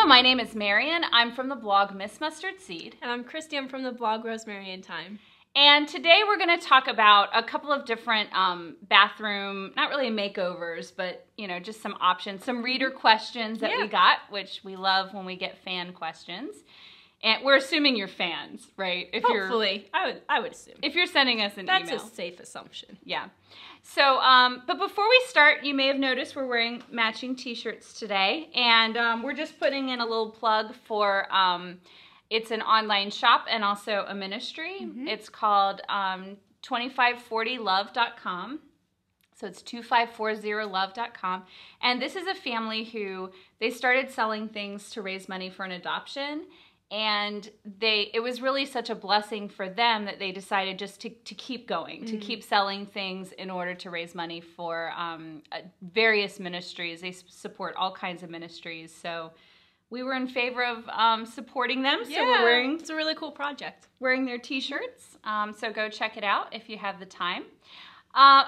Hello, my name is Marian. I'm from the blog Miss Mustard Seed. And I'm Kriste. I'm from the blog Rosemary in Time. And today we're going to talk about a couple of different bathroom, not really makeovers, but, you know, just some options, some reader questions that we got, which we love when we get fan questions. And we're assuming you're fans, right? If Hopefully. I would assume. If you're sending us an email. That's a safe assumption. Yeah. So, but before we start, you may have noticed we're wearing matching t-shirts today. And we're just putting in a little plug for, it's an online shop and also a ministry. Mm-hmm. It's called 2540love.com. So it's 2540love.com. And this is a family who, they started selling things to raise money for an adoption. And it was really such a blessing for them that they decided just to keep going, to keep selling things in order to raise money for various ministries. They support all kinds of ministries. So we were in favor of supporting them. So we're wearing, it's a really cool project. Wearing their t-shirts. So go check it out if you have the time.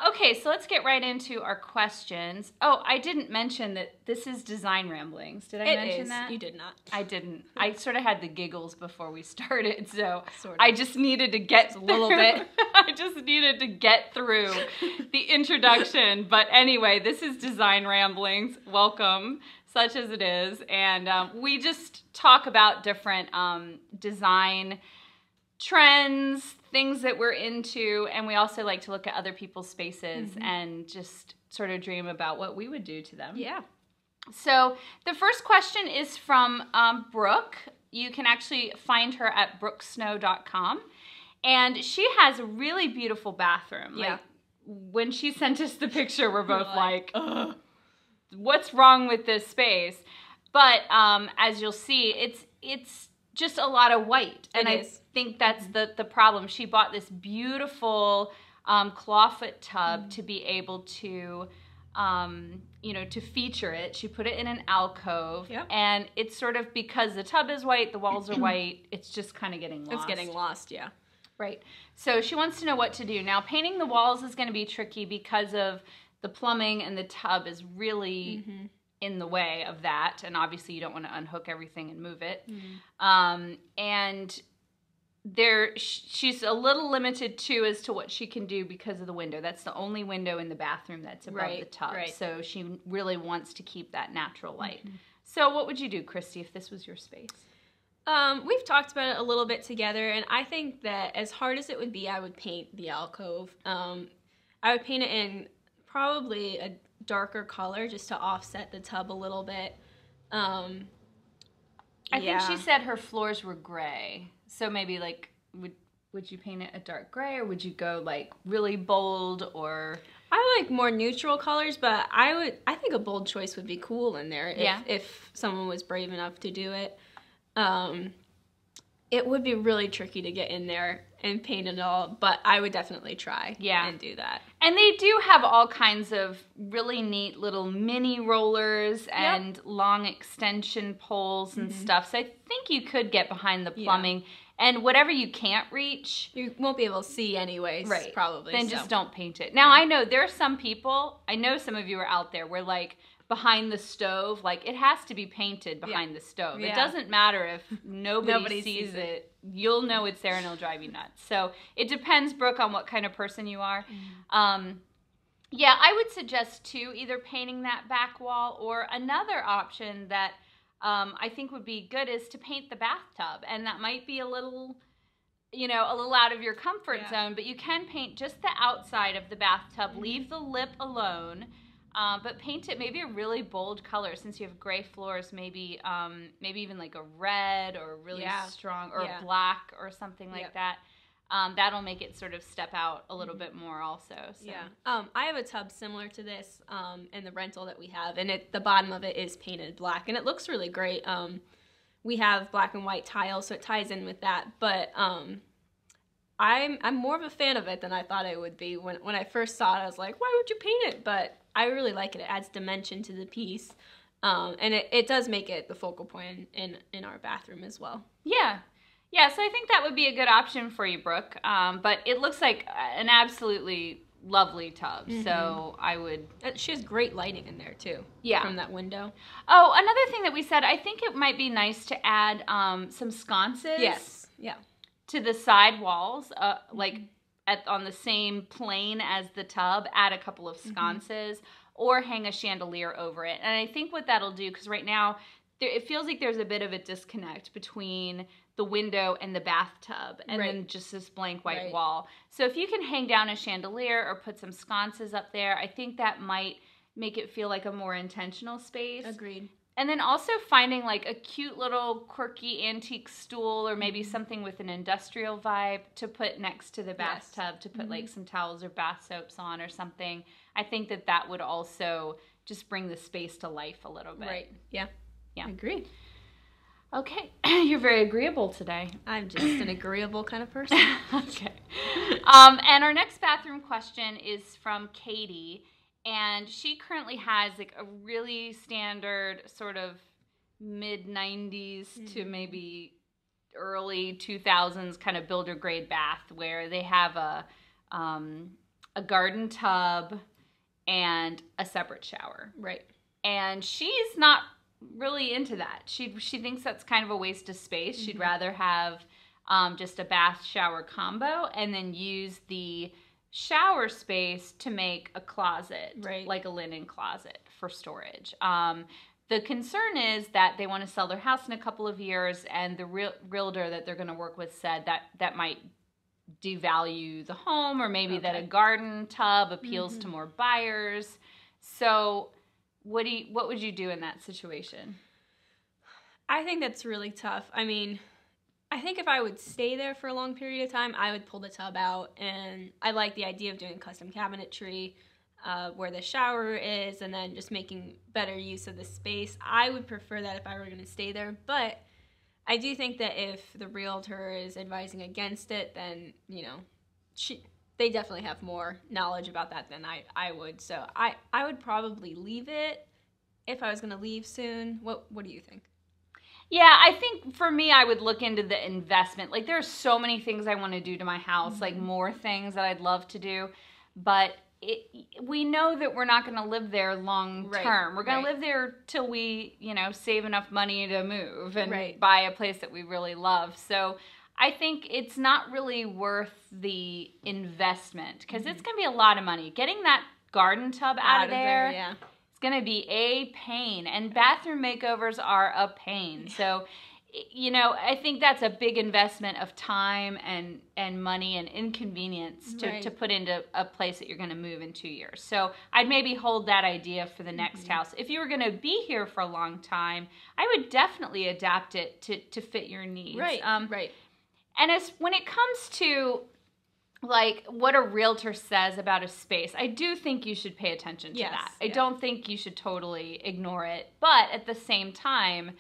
Okay, so let's get right into our questions. Oh, I didn't mention that this is Design Ramblings. Did I mention that? You did not. I didn't. I sort of had the giggles before we started, so I just needed to get a little bit. I just needed to get through the introduction. But anyway, this is Design Ramblings. Welcome, such as it is. And we just talk about different design trends, things that we're into, and we also like to look at other people's spaces and just sort of dream about what we would do to them. Yeah. So the first question is from Brooke. You can actually find her at brookesnow.com, and she has a really beautiful bathroom. Yeah. Like, when she sent us the picture, we're both like, ugh, what's wrong with this space? But as you'll see, it's just a lot of white, and I think that's the problem. She bought this beautiful clawfoot tub to be able to, you know, to feature it. She put it in an alcove, and it's sort of, because the tub is white, the walls are white, it's just kind of getting lost. It's getting lost, yeah. Right. So she wants to know what to do. Now, painting the walls is going to be tricky because of the plumbing, and the tub is really in the way of that, and obviously you don't want to unhook everything and move it. And she's a little limited too as to what she can do because of the window. That's the only window in the bathroom that's above the tub. So she really wants to keep that natural light. So what would you do, Kriste, if this was your space? We've talked about it a little bit together, and I think that as hard as it would be, I would paint the alcove. I would paint it in probably a darker color just to offset the tub a little bit. I think she said her floors were gray. So maybe like, would you paint it a dark gray, or would you go like really bold, or? I like more neutral colors, but I think a bold choice would be cool in there if someone was brave enough to do it. It would be really tricky to get in there and paint it all, but I would definitely try and do that. And they do have all kinds of really neat little mini rollers and long extension poles and stuff. So I think you could get behind the plumbing. And whatever you can't reach, you won't be able to see anyways, probably. Then just don't paint it. Now, I know there are some people, I know some of you are out there where like behind the stove, like it has to be painted behind the stove. It doesn't matter if nobody sees it. You'll know it's there and it'll drive you nuts. So it depends, Brooke, on what kind of person you are. Yeah, I would suggest too, either painting that back wall, or another option that I think would be good is to paint the bathtub. And that might be a little, you know, a little out of your comfort zone, but you can paint just the outside of the bathtub, leave the lip alone, but paint it maybe a really bold color. Since you have gray floors, maybe maybe even like a red or really strong, or black or something like that. That'll make it sort of step out a little bit more also. So. I have a tub similar to this in the rental that we have, and the bottom of it is painted black, and it looks really great. We have black and white tile, so it ties in with that, but I'm more of a fan of it than I thought I would be. When I first saw it, I was like, why would you paint it? But I really like it. It adds dimension to the piece, and it does make it the focal point in our bathroom as well. Yeah. Yeah, so I think that would be a good option for you, Brooke. But it looks like an absolutely lovely tub. So I would... She has great lighting in there, too. Yeah. From that window. Oh, another thing that we said, I think it might be nice to add some sconces. Yes. Yeah. To the side walls, like on the same plane as the tub, add a couple of sconces or hang a chandelier over it. And I think what that'll do, because right now it feels like there's a bit of a disconnect between the window and the bathtub and then just this blank white wall. So if you can hang down a chandelier or put some sconces up there, I think that might make it feel like a more intentional space. Agreed. And then also finding like a cute little quirky antique stool or maybe something with an industrial vibe to put next to the bathtub to put like some towels or bath soaps on or something. I think that would also just bring the space to life a little bit. Right. Yeah. Yeah. I agree. Okay. You're very agreeable today. I'm just an agreeable kind of person. Okay. And our next bathroom question is from Katy. And she currently has like a really standard sort of mid-90s to maybe early 2000s kind of builder grade bath where they have a garden tub and a separate shower. Right. And she's not really into that. She thinks that's kind of a waste of space. She'd rather have just a bath shower combo and then use the shower space to make a closet, like a linen closet for storage. The concern is that they want to sell their house in a couple of years, and the realtor that they're going to work with said that might devalue the home, or maybe that a garden tub appeals to more buyers. So what would you do in that situation? I think that's really tough. I mean, I think if I would stay there for a long period of time, I would pull the tub out, and I like the idea of doing custom cabinetry where the shower is and then just making better use of the space. I would prefer that if I were going to stay there, but I do think that if the realtor is advising against it, then, you know, they definitely have more knowledge about that than I would. So I would probably leave it if I was going to leave soon. What do you think? Yeah, I think for me, I would look into the investment. Like, there are so many things I want to do to my house, like more things that I'd love to do. But we know that we're not going to live there long term. We're going to live there till we, save enough money to move and buy a place that we really love. So I think it's not really worth the investment because it's going to be a lot of money. Getting that garden tub out of there, it's going to be a pain. And bathroom makeovers are a pain. So, I think that's a big investment of time and money and inconvenience to put into a place that you're going to move in 2 years. So I'd maybe hold that idea for the next house. If you were going to be here for a long time, I would definitely adapt it to fit your needs. Right. And when it comes to like what a realtor says about a space, I do think you should pay attention to that. I don't think you should totally ignore it. But at the same time,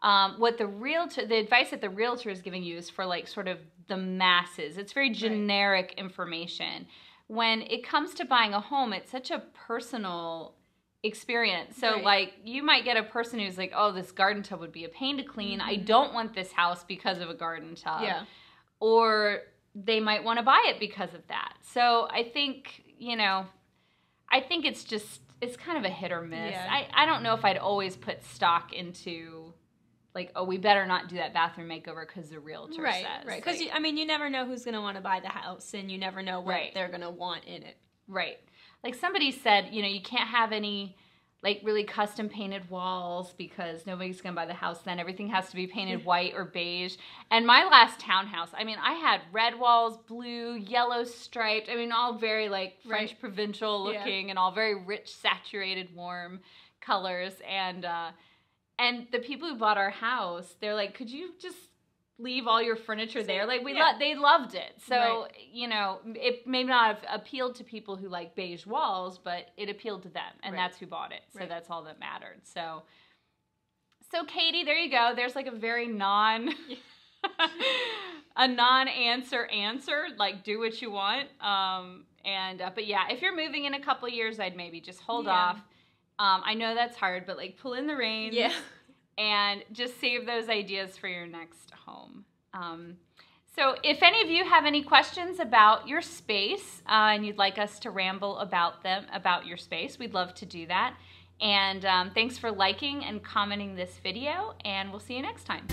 the advice that the realtor is giving you is for like sort of the masses. It's very generic information. When it comes to buying a home, it's such a personal experience. So like you might get a person who's like, oh, this garden tub would be a pain to clean. I don't want this house because of a garden tub. Yeah. Or they might want to buy it because of that. So I think, it's kind of a hit or miss. Yeah. I don't know if I'd always put stock into like, oh, we better not do that bathroom makeover because the realtor says. Right, because, you never know who's going to want to buy the house, and you never know what they're going to want in it. Right. Like somebody said, you can't have any like really custom painted walls because nobody's going to buy the house then. Everything has to be painted white or beige. And my last townhouse, I had red walls, blue, yellow striped. All very like French provincial looking and all very rich, saturated, warm colors. And the people who bought our house, they're like, could you just leave all your furniture there? Like they loved it. So, it may not have appealed to people who like beige walls, but it appealed to them, and that's who bought it. So that's all that mattered. So Katy, there you go. There's like a very non-answer answer, like do what you want. But yeah, if you're moving in a couple years, I'd maybe just hold off. I know that's hard, but like pull in the reins. Yeah. And just save those ideas for your next home. So if any of you have any questions about your space and you'd like us to ramble about your space, we'd love to do that. And thanks for liking and commenting this video, and we'll see you next time.